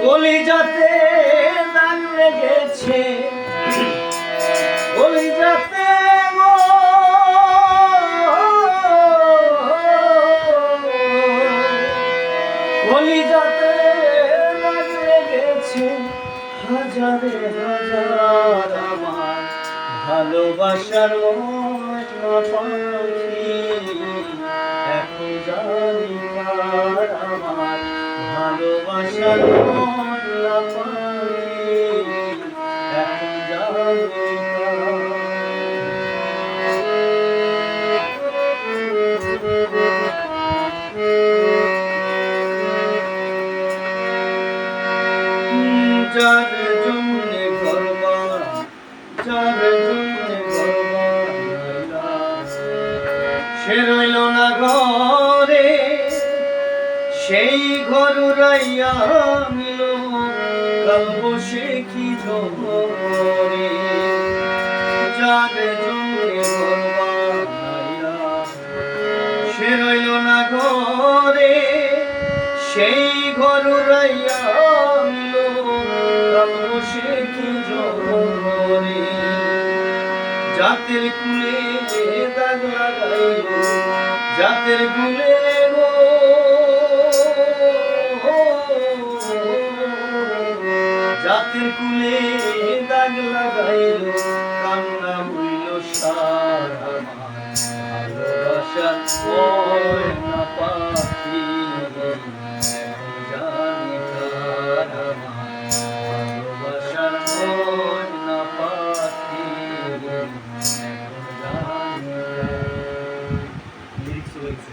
কলিজাতে দাগ লেগেছে, কলিজাতে কলিজাতে দাগ লেগেছে, হাজারে হাজার আমার ভালোবাসার ময়না পাখি। এখন জানি কার আমার ভালোবাসার ময়না পাখি, এখন জানি যার জন্যে ঘর বানাই, যার জন্যে ঘর বানাইলাম, সে রইল না ঘরে, সেই ঘর উড়াইয়া নিল কাল বসে কি ঝরে। যার জন্যে ঘর বানাইলাম, সে রইল না ঘরে, সেই ঘর উড়াইয়া নিল কাল বসে কি ঝরে। জাতের কুলে দাগ লাগাইল, জাতের কুলে গো, জাতের কুলে দাগ লাগাইল, কান্না হইল সার আমার ভালোবাসার ময়না পাখি। এখন জানি কার আমার ভালোবাসার ময়না পাখি, এখন জানি কার। লিরিক্স হয়েছে।